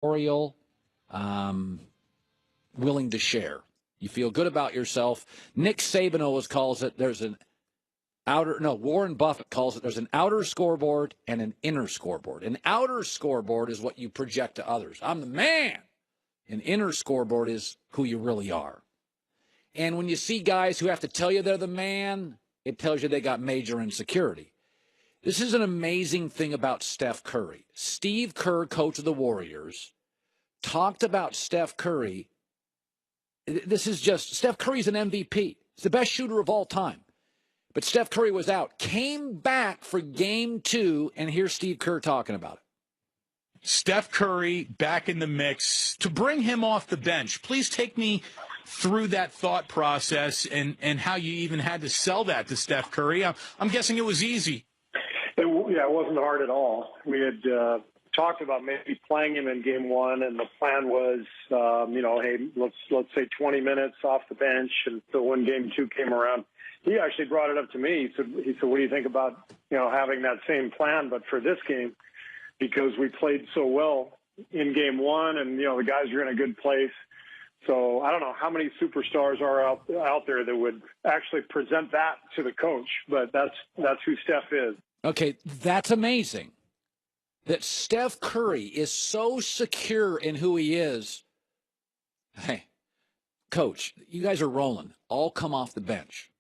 Oriole, willing to share. You feel good about yourself. Nick Saban always calls it Warren Buffett calls it there's an outer scoreboard and an inner scoreboard. An outer scoreboard is what you project to others. I'm the man. An inner scoreboard is who you really are. And when you see guys who have to tell you they're the man, it tells you they got major insecurity. This is an amazing thing about Steph Curry. Steve Kerr, coach of the Warriors, talked about Steph Curry. Steph Curry's an MVP. He's the best shooter of all time. But Steph Curry was out, came back for game 2, and here's Steve Kerr talking about it. Steph Curry back in the mix. To bring him off the bench, please take me through that thought process and how you even had to sell that to Steph Curry. I'm guessing it was easy. It wasn't hard at all. We had talked about maybe playing him in game 1, and the plan was, hey, let's say 20 minutes off the bench. And so when game 2 came around, he actually brought it up to me. He said, what do you think about, having that same plan, but for this game, because we played so well in game 1 and, the guys are in a good place. So I don't know how many superstars are out there that would actually present that to the coach, but that's who Steph is. Okay, that's amazing that Steph Curry is so secure in who he is. Hey, coach, you guys are rolling. All come off the bench.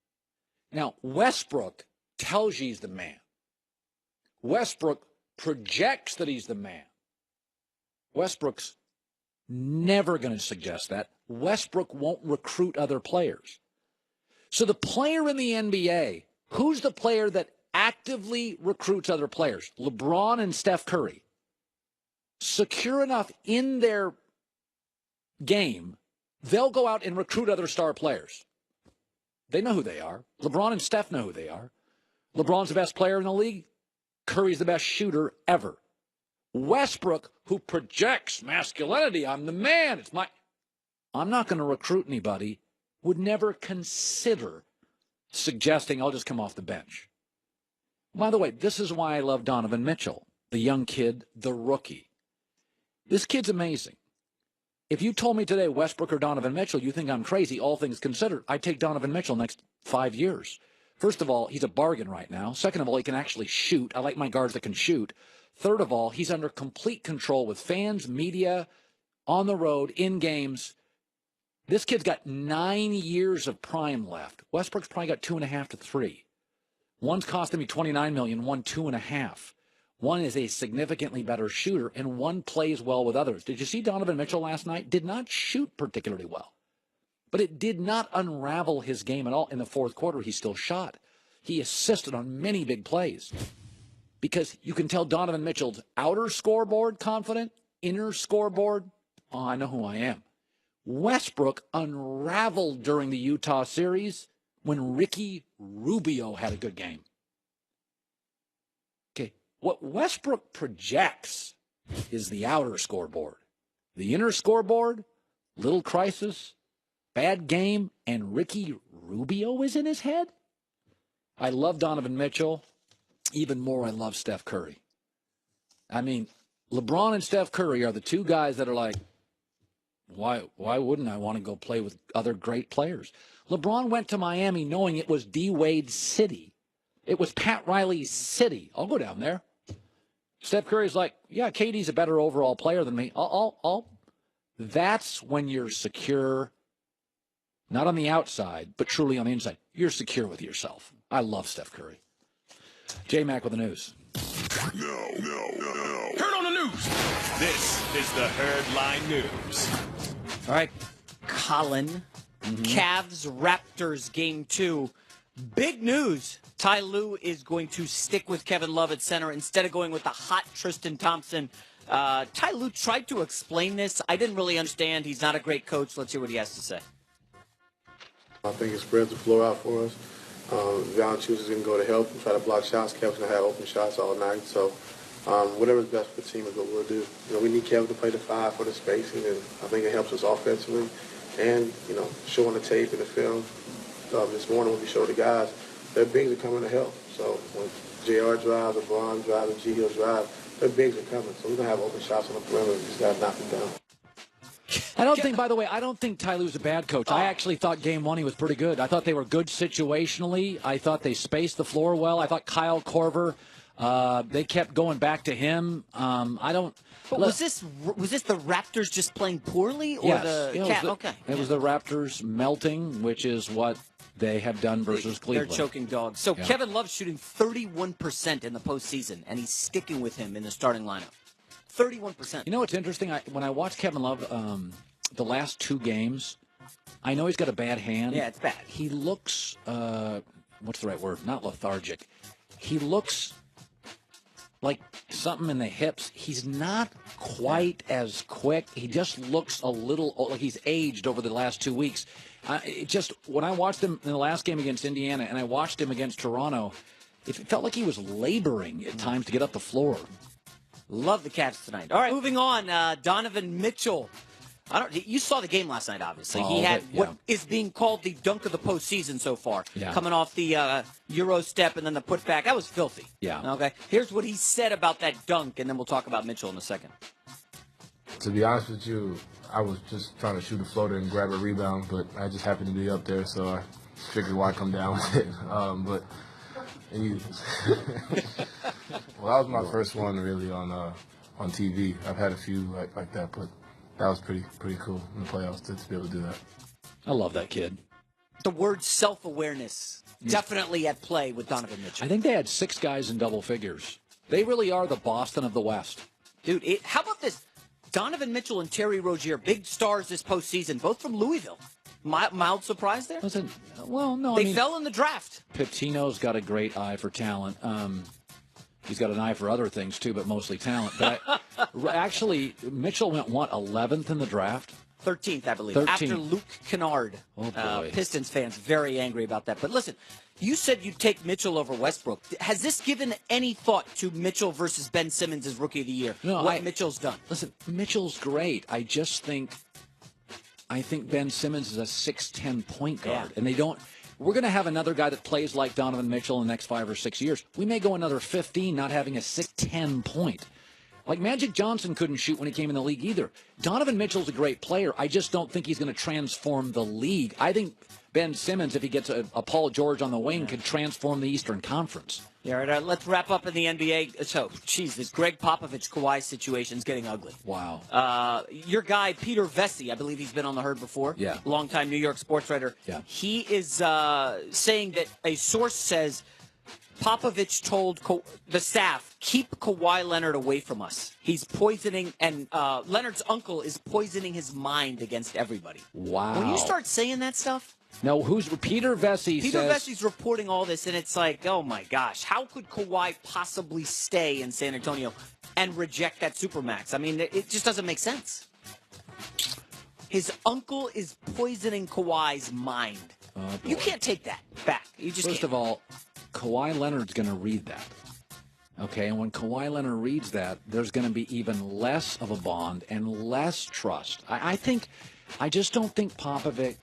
Now, Westbrook tells you he's the man. Westbrook projects that he's the man. Westbrook's never going to suggest that. Westbrook won't recruit other players. So the player in the NBA, who's the player that actively recruits other players? LeBron and Steph Curry. Secure enough in their game, they'll go out and recruit other star players. They know who they are. LeBron and Steph know who they are. LeBron's the best player in the league. Curry's the best shooter ever. Westbrook, who projects masculinity, I'm the man, I'm not going to recruit anybody, would never consider suggesting I'll just come off the bench. By the way, this is why I love Donovan Mitchell, the young kid, the rookie. This kid's amazing. If you told me today Westbrook or Donovan Mitchell, you think I'm crazy, all things considered. I'd take Donovan Mitchell next 5 years. First of all, he's a bargain right now. Second of all, he can actually shoot. I like my guards that can shoot. Third of all, he's under complete control with fans, media, on the road, in games. This kid's got 9 years of prime left. Westbrook's probably got 2.5 to 3. One's costing me $29 million, one $2.5. One is a significantly better shooter, and one plays well with others. Did you see Donovan Mitchell last night? Did not shoot particularly well. But it did not unravel his game at all. In the fourth quarter, he still shot. He assisted on many big plays. Because you can tell Donovan Mitchell's outer scoreboard confident, inner scoreboard, I know who I am. Westbrook unraveled during the Utah series when Ricky Rubio had a good game. Okay, what Westbrook projects is the outer scoreboard. The inner scoreboard, little crisis, bad game, and Ricky Rubio is in his head? I love Donovan Mitchell. Even more, I love Steph Curry. I mean, LeBron and Steph Curry are the two guys that are like, why wouldn't I want to go play with other great players? LeBron went to Miami knowing it was D-Wade's city. It was Pat Riley's city. I'll go down there. Steph Curry's like, yeah, KD's a better overall player than me. That's when you're secure, not on the outside, but truly on the inside. You're secure with yourself. I love Steph Curry. J-Mac with the news. No. Heard on the news. This is the Herdline News. All right, Colin. Cavs Raptors game 2. Big news. Ty Lue is going to stick with Kevin Love at center instead of going with the hot Tristan Thompson. Ty Lue tried to explain this. I didn't really understand. He's not a great coach. Let's hear what he has to say. I think it spreads the floor out for us. Valanciunas is going to go to help and try to block shots. Kevin's going to have open shots all night. So whatever's best for the team is what we'll do. We need Kevin to play the 5 for the spacing, and I think it helps us offensively. And, showing the tape and the film this morning when we showed the guys, their bigs are coming to help. So when JR drives, LeBron drives, and G. Hill drive, their bigs are coming. So we're going to have open shots on the perimeter. We just got to knock them down. I don't think, by the way, I don't think Ty Lue's a bad coach. I actually thought game one he was pretty good. I thought they were good situationally. I thought they spaced the floor well. I thought Kyle Korver, they kept going back to him. But was this the Raptors just playing poorly, or yes, the Cavs? Okay, it was the Raptors melting, which is what they have done versus Cleveland. They're choking dogs. So Kevin Love's shooting 31% in the postseason, and he's sticking with him in the starting lineup. 31%. You know what's interesting? When I watched Kevin Love the last two games, I know he's got a bad hand. Yeah, it's bad. He looks, what's the right word? Not lethargic. He looks like something in the hips. He's not quite as quick. He just looks a little like he's aged over the last 2 weeks. When I watched him in the last game against Indiana and I watched him against Toronto, it felt like he was laboring at times to get up the floor. Love the Cavs tonight. All right, moving on. Donovan Mitchell. You saw the game last night, obviously. He had what is being called the dunk of the postseason so far. Yeah. Coming off the Euro step and then the putback. That was filthy. Yeah. Okay. Here's what he said about that dunk, and then we'll talk about Mitchell in a second. To be honest with you, I was just trying to shoot a floater and grab a rebound, but I just happened to be up there, so I figured why come down with it. Well, that was my first one really on TV. I've had a few like that, but that was pretty cool in the playoffs to be able to do that. I love that kid. The word self-awareness definitely at play with Donovan Mitchell. I think they had 6 guys in double figures. They really are the Boston of the West. Dude, how about this? Donovan Mitchell and Terry Rozier, big stars this postseason, both from Louisville. Mild surprise there? Well, no. They fell in the draft. Pitino's got a great eye for talent. He's got an eye for other things, too, but mostly talent. But actually, Mitchell went, 11th in the draft? 13th, I believe. 13th. After Luke Kennard. Oh, boy. Pistons fans very angry about that. But listen, you said you'd take Mitchell over Westbrook. Has this given any thought to Mitchell versus Ben Simmons as Rookie of the Year? No, Mitchell's done? Listen, Mitchell's great. I think Ben Simmons is a 6'10" point guard. Yeah. And we're going to have another guy that plays like Donovan Mitchell in the next 5 or 6 years. We may go another 15 not having a 6'10" point. Like Magic Johnson couldn't shoot when he came in the league either. Donovan Mitchell's a great player. I just don't think he's going to transform the league. I think Ben Simmons, if he gets a Paul George on the wing, could transform the Eastern Conference. Yeah, all right, let's wrap up in the NBA. So, this Greg Popovich-Kawhi situation's getting ugly. Wow. Your guy, Peter Vesey, I believe he's been on the Herd before. Yeah. Longtime New York sports writer. Yeah. He is saying that a source says Popovich told the staff, keep Kawhi Leonard away from us. He's poisoning, and Leonard's uncle is poisoning his mind against everybody. Wow. When you start saying that stuff... No, Peter Vesey Peter Vesey's reporting all this, and it's like, oh my gosh, how could Kawhi possibly stay in San Antonio and reject that Supermax? I mean, it just doesn't make sense. His uncle is poisoning Kawhi's mind. You can't take that back. You just First of all, Kawhi Leonard's going to read that. Okay, and when Kawhi Leonard reads that, there's going to be even less of a bond and less trust. I just don't think Popovich,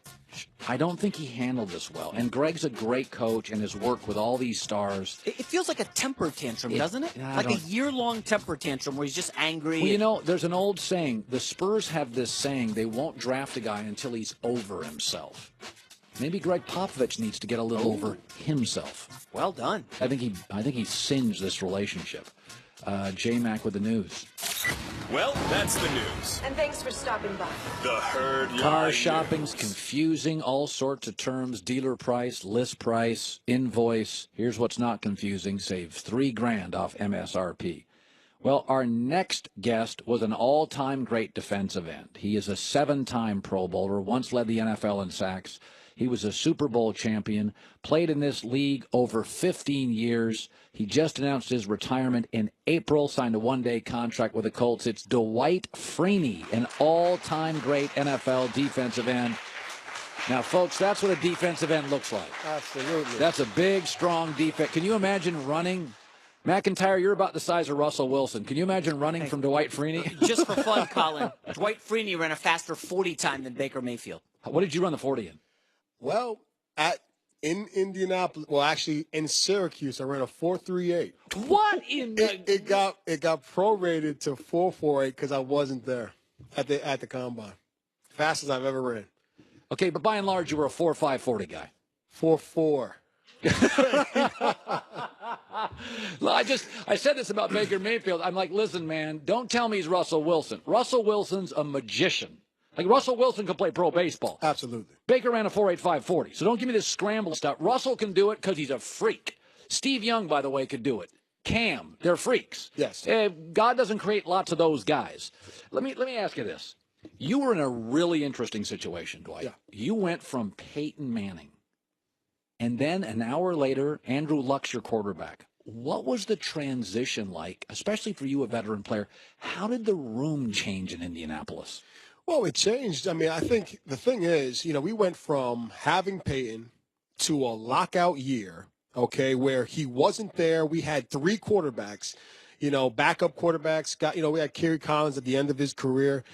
I don't think he handled this well. And Greg's a great coach and has worked with all these stars. It feels like a temper tantrum, doesn't it? Like a year-long temper tantrum where he's just angry. Well, you know, there's an old saying. The Spurs have this saying, they won't draft a guy until he's over himself. Maybe Greg Popovich needs to get a little over himself. Well done. I think he singed this relationship. J-Mac with the news. Well, that's the news. And thanks for stopping by. The Herd Car Line shopping's News. confusing, all sorts of terms, dealer price, list price, invoice. Here's what's not confusing. Save $3,000 off MSRP. Well, our next guest was an all-time great defensive end. He is a 7-time Pro Bowler, once led the NFL in sacks. He was a Super Bowl champion, played in this league over 15 years. He just announced his retirement in April, signed a one-day contract with the Colts. It's Dwight Freeney, an all-time great NFL defensive end. Now, folks, that's what a defensive end looks like. Absolutely. That's a big, strong defense. Can you imagine running? McIntyre, you're about the size of Russell Wilson. Can you imagine running from Dwight Freeney? Just for fun, Colin, Dwight Freeney ran a faster 40 time than Baker Mayfield. What did you run the 40 in? Well, at in Indianapolis, well, actually in Syracuse, I ran a 4.38. What in the... It got prorated to 4.48 because I wasn't there at the combine. Fastest I've ever ran. Okay, but by and large, you were a 4.5 40 guy. 4.4. I said this about Baker Mayfield. I'm like, listen, man, don't tell me he's Russell Wilson. Russell Wilson's a magician. Like, Russell Wilson can play pro baseball. Absolutely. Baker ran a 4.85 40. So don't give me this scramble stuff. Russell can do it because he's a freak. Steve Young, by the way, could do it. Cam, they're freaks. Yes. God doesn't create lots of those guys. Let me ask you this. You were in a really interesting situation, Dwight. Yeah. You went from Peyton Manning, and then an hour later, Andrew Luck's your quarterback. What was the transition like, especially for you, a veteran player? How did the room change in Indianapolis? Well, it changed. I mean, I think the thing is, we went from having Peyton to a lockout year, okay, where he wasn't there. We had 3 quarterbacks, backup quarterbacks. We had Kerry Collins at the end of his career,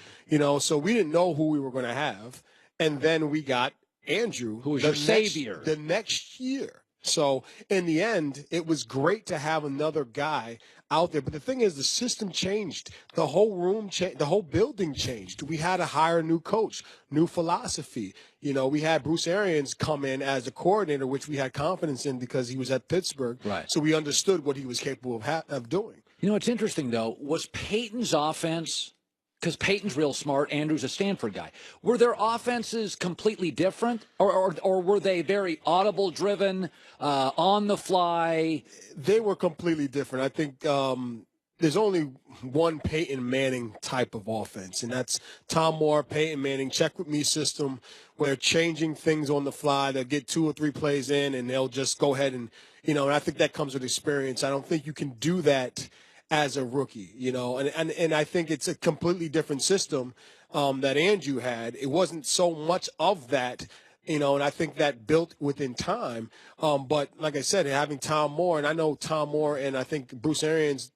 so we didn't know who we were going to have. And then we got Andrew, who was your savior the next year. So in the end, it was great to have another guy out there. But the thing is, the system changed. The whole room changed. The whole building changed. We had to hire a new coach, new philosophy. We had Bruce Arians come in as a coordinator, which we had confidence in because he was at Pittsburgh. Right. So we understood what he was capable of doing. It's interesting, though. Was Peyton's offense, because Peyton's real smart, Andrew's a Stanford guy, were their offenses completely different? Or were they very audible-driven, on the fly? They were completely different. I think there's only one Peyton Manning type of offense, and that's Tom Moore, Peyton Manning, check with me system, where they're changing things on the fly. They'll get 2 or 3 plays in, and they'll just go ahead and, and I think that comes with experience. I don't think you can do that as a rookie, and I think it's a completely different system that Andrew had. It wasn't so much of that, and I think that built within time. But like I said, having Tom Moore, and I know Tom Moore, and I think Bruce Arians,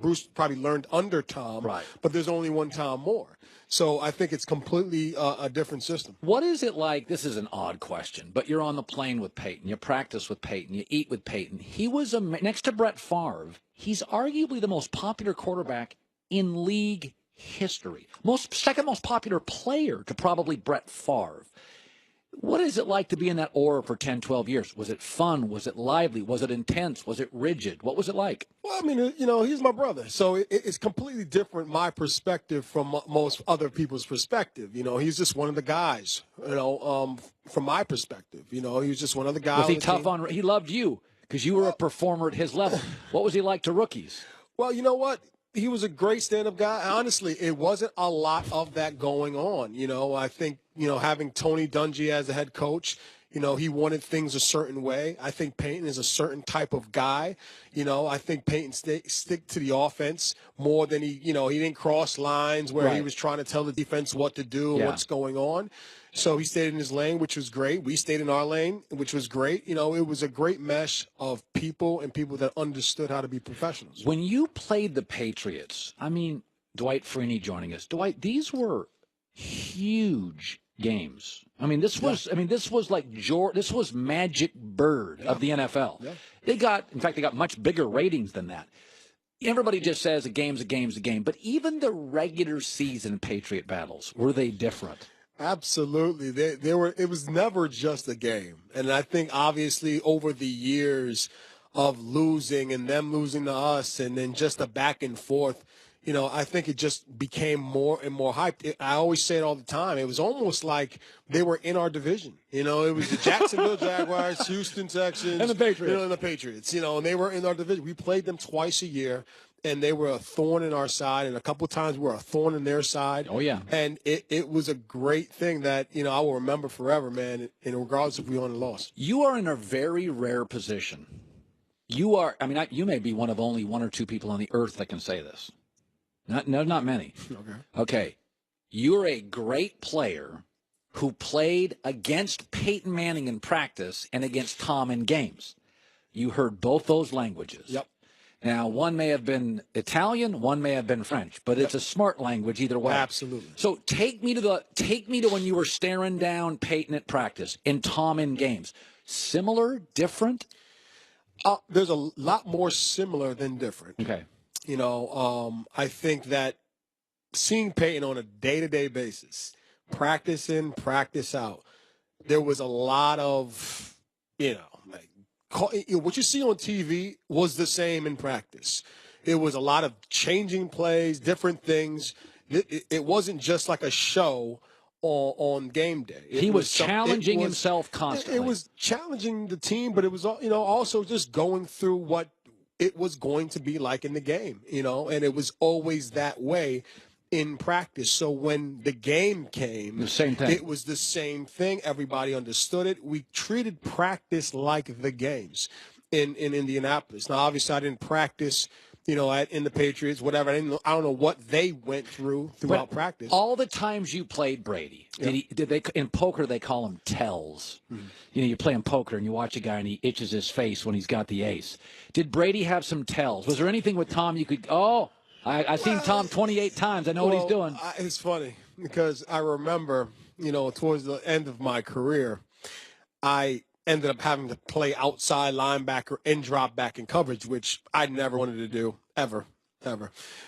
Bruce probably learned under Tom, right? But there's only one Tom Moore. So I think it's completely a different system. What is it like? This is an odd question, but you're on the plane with Peyton. You practice with Peyton. You eat with Peyton. He was, next to Brett Favre, he's arguably the most popular quarterback in league history. Second most popular player to probably Brett Favre. What is it like to be in that aura for 10, 12 years? Was it fun? Was it lively? Was it intense? Was it rigid? What was it like? Well, I mean, he's my brother. So it's completely different, my perspective, from most other people's perspective. He's just one of the guys, from my perspective. He was just one of the guys. Was he tough on? He loved you because you were a performer at his level. What was he like to rookies? Well, you know what? He was a great stand-up guy. Honestly, it wasn't a lot of that going on. I think, having Tony Dungy as a head coach, he wanted things a certain way. I think Peyton is a certain type of guy. I think Peyton stick to the offense more than he didn't cross lines where he was trying to tell the defense what to do and what's going on. So he stayed in his lane, which was great. We stayed in our lane, which was great. It was a great mesh of people and people that understood how to be professionals. When you played the Patriots, I mean, Dwight Freeney joining us. Dwight, these were huge games. I mean, this was this was Magic Bird of the NFL. Yeah. They got much bigger ratings than that. Everybody just says a game's a game's a game, but even the regular season Patriot battles, were they different? Absolutely. They were. It was never just a game. And I think obviously over the years of losing and them losing to us and then just the back and forth, I think it just became more and more hyped. I always say it all the time. It was almost like they were in our division. It was the Jacksonville Jaguars, Houston Texans, and the Patriots. And the Patriots, and they were in our division. We played them twice a year. And they were a thorn in our side, and a couple of times we were a thorn in their side. Oh, yeah. And it was a great thing that, I will remember forever, man, and regardless if we won or lost. You are in a very rare position. You may be one of only 1 or 2 people on the earth that can say this. Not many. Okay. You're a great player who played against Peyton Manning in practice and against Tom in games. You heard both those languages. Yep. Now, one may have been Italian, one may have been French, but it's a smart language either way. Absolutely. So take me to when you were staring down Peyton at practice and Tom in games. Similar, different? There's a lot more similar than different. Okay. I think that seeing Peyton on a day-to-day basis, practice in, practice out, there was a lot of, what you see on TV was the same in practice. It was a lot of changing plays, different things. It wasn't just like a show on game day. He was challenging himself constantly. It was challenging the team, but it was also just going through what it was going to be like in the game, and it was always that way in practice. So when the game came, the same thing. It was the same thing. Everybody understood it. We treated practice like the games in Indianapolis. Now, obviously, I didn't practice, in the Patriots, whatever. I don't know what they went throughout practice. All the times you played Brady, did they in poker they call them tells? Mm-hmm. You're playing poker and you watch a guy and he itches his face when he's got the ace. Did Brady have some tells? Was there anything with Tom you could? I've seen Tom 28 times. I know what he's doing. It's funny because I remember, towards the end of my career, I ended up having to play outside linebacker and drop back in coverage, which I never wanted to do ever.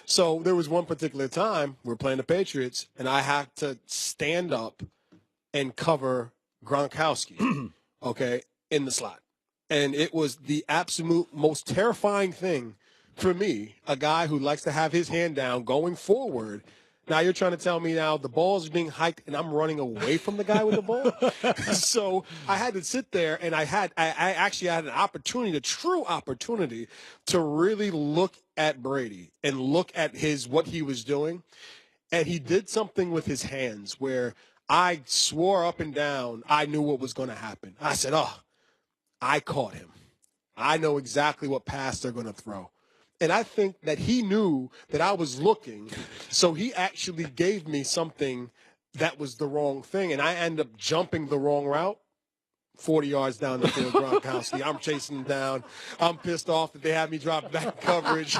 So there was one particular time we were playing the Patriots, and I had to stand up and cover Gronkowski, in the slot. And it was the absolute most terrifying thing for me, a guy who likes to have his hand down going forward. Now you're trying to tell me now the ball's being hiked and I'm running away from the guy with the ball. So I had to sit there and I actually had a true opportunity to really look at Brady and look at what he was doing. And he did something with his hands where I swore up and down I knew what was going to happen. I said, I caught him. I know exactly what pass they're going to throw. And I think that he knew that I was looking, so he actually gave me something that was the wrong thing, and I ended up jumping the wrong route, 40 yards down the field, Gronkowski. I'm chasing him down. I'm pissed off that they had me drop back coverage.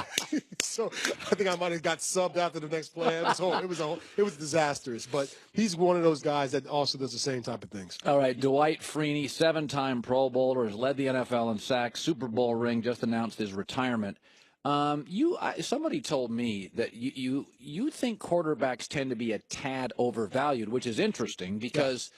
So I think I might have got subbed after the next play. It was disastrous, but he's one of those guys that also does the same type of things. All right, Dwight Freeney, 7-time Pro Bowler, has led the NFL in sacks, Super Bowl ring, just announced his retirement. Somebody told me that you think quarterbacks tend to be a tad overvalued, which is interesting because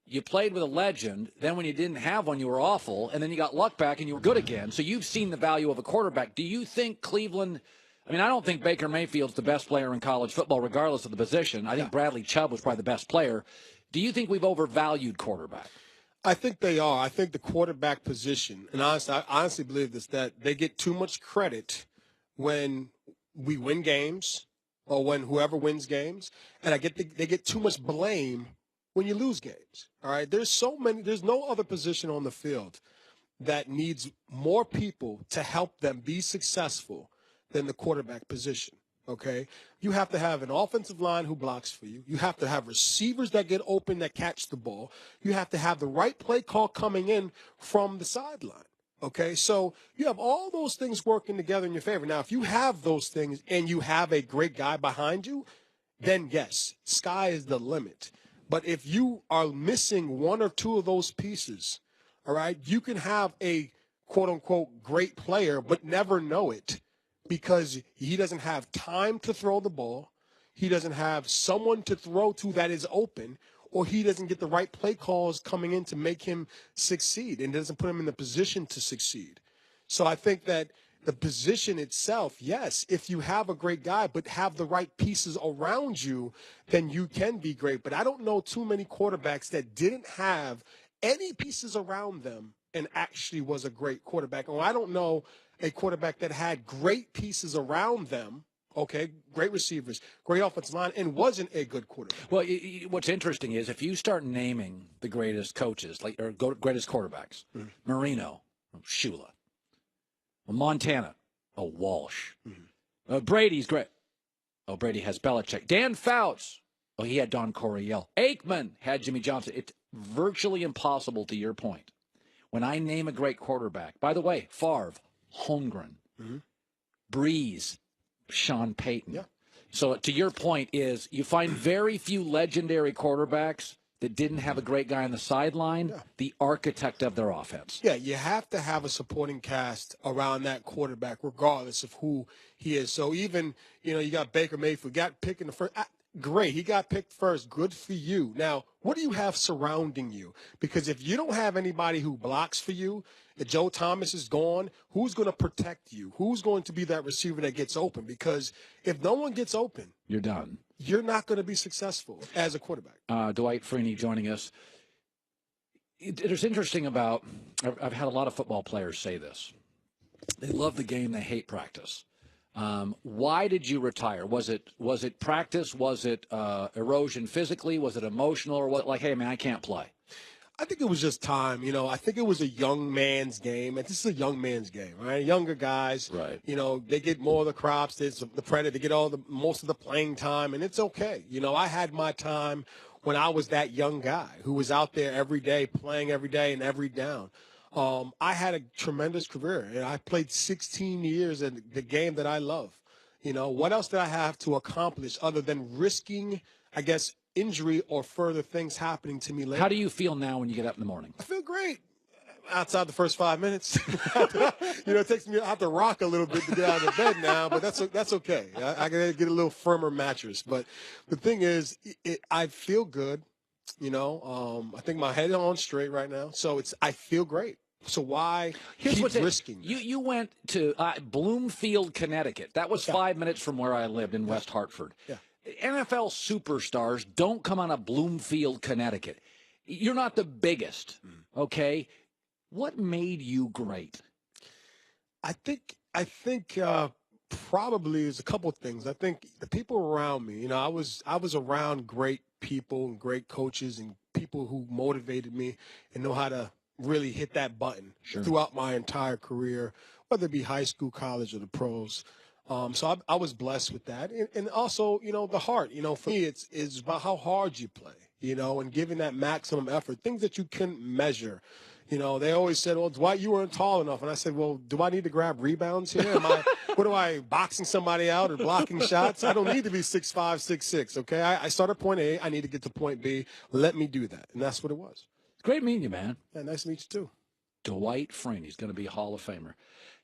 you played with a legend. Then when you didn't have one, you were awful, and then you got luck back and you were good again. So you've seen the value of a quarterback. Do you think Cleveland? I mean, I don't think Baker Mayfield's the best player in college football, regardless of the position. I think Bradley Chubb was probably the best player. Do you think we've overvalued quarterback? I think they are. I think the quarterback position, and I honestly believe this, that they get too much credit when we win games or when whoever wins games, and they get too much blame when you lose games. All right, there's no other position on the field that needs more people to help them be successful than the quarterback position. Okay, you have to have an offensive line who blocks for you. You have to have receivers that get open, that catch the ball. You have to have the right play call coming in from the sideline. Okay, so you have all those things working together in your favor. Now, if you have those things and you have a great guy behind you, then yes, sky is the limit. But if you are missing one or two of those pieces, all right, you can have a quote-unquote great player but never know it because he doesn't have time to throw the ball. He doesn't have someone to throw to that is open, or he doesn't get the right play calls coming in to make him succeed and doesn't put him in the position to succeed. So I think that the position itself, yes, if you have a great guy but have the right pieces around you, then you can be great. But I don't know too many quarterbacks that didn't have any pieces around them and actually was a great quarterback. Or I don't know a quarterback that had great pieces around them, okay, great receivers, great offensive line, and wasn't a good quarterback. Well, what's interesting is if you start naming the greatest coaches, or greatest quarterbacks, Marino, Shula, Montana, Walsh, Brady's great. Oh, Brady has Belichick. Dan Fouts, he had Don Coryell. Aikman had Jimmy Johnson. It's virtually impossible, to your point. When I name a great quarterback, by the way, Favre, Holmgren, Breeze, Sean Payton. Yeah. So to your point is you find very few legendary quarterbacks that didn't have a great guy on the sideline, the architect of their offense. Yeah, you have to have a supporting cast around that quarterback, regardless of who he is. So even, you got Baker Mayfield, got picked in the first. Great, he got picked first. Good for you. Now, what do you have surrounding you? Because if you don't have anybody who blocks for you, if Joe Thomas is gone, who's going to protect you? Who's going to be that receiver that gets open? Because if no one gets open, you're done. You're not going to be successful as a quarterback. Dwight Freeney joining us. It's interesting about, I've had a lot of football players say this. They love the game, they hate practice. Why did you retire? Was it practice? Was it erosion physically? Was it emotional? Or what? Like, hey, man, I can't play. I think it was just time. I think it was a young man's game. And this is a young man's game, right? Younger guys, right? They get more of the crops. There's the predator. They get most of the playing time, and it's okay. I had my time when I was that young guy who was out there every day, playing every day and every down. I had a tremendous career, and I played 16 years in the game that I love. What else did I have to accomplish other than risking, I guess, injury or further things happening to me later? How do you feel now when you get up in the morning? I feel great. Outside the first 5 minutes, it takes me. I have to rock a little bit to get out of bed now, but that's okay. I gotta get a little firmer mattress. But the thing is, I feel good. I think my head is on straight right now, so I feel great. So why keep risking? You went to Bloomfield, Connecticut. That was 5 minutes from where I lived in West Hartford. Yeah. NFL superstars don't come out of Bloomfield, Connecticut. You're not the biggest, okay? What made you great? I think probably there's a couple of things. I think the people around me. I was around great people and great coaches and people who motivated me and know how to really hit that button throughout my entire career, whether it be high school, college, or the pros. So I was blessed with that. And also, the heart, for me, it's about how hard you play, and giving that maximum effort, things that you couldn't measure. They always said, well, Dwight, you weren't tall enough. And I said, well, do I need to grab rebounds here? What am I, boxing somebody out or blocking shots? I don't need to be 6'5", 6'6", okay? I start at point A. I need to get to point B. Let me do that. And that's what it was. It's great meeting you, man. Yeah, nice to meet you, too. Dwight Freeney's going to be a Hall of Famer.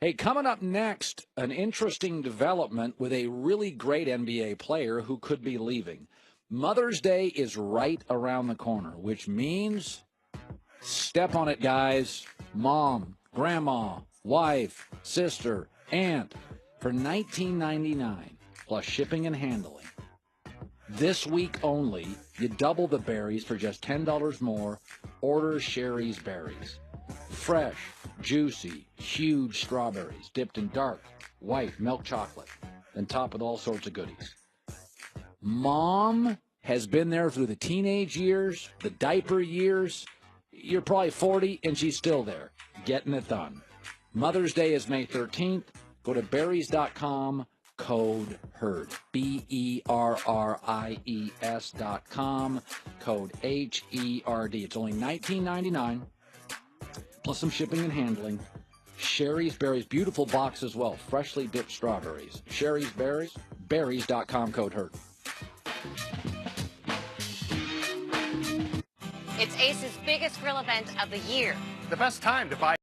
Hey, coming up next, an interesting development with a really great NBA player who could be leaving. Mother's Day is right around the corner, which means step on it, guys. Mom, grandma, wife, sister, aunt, for $19.99 plus shipping and handling. This week only, you double the berries for just $10 more. Order Sherry's Berries. Fresh, juicy, huge strawberries dipped in dark, white milk chocolate, and topped with all sorts of goodies. Mom has been there through the teenage years, the diaper years. You're probably 40, and she's still there, getting it done. Mother's Day is May 13th. Go to berries.com, code HERD, BERRIES.com, code HERD. It's only $19.99. Plus some shipping and handling. Sherry's Berries, beautiful box as well. Freshly dipped strawberries. Sherry's Berries, berries.com, code HERD. It's Ace's biggest grill event of the year. The best time to buy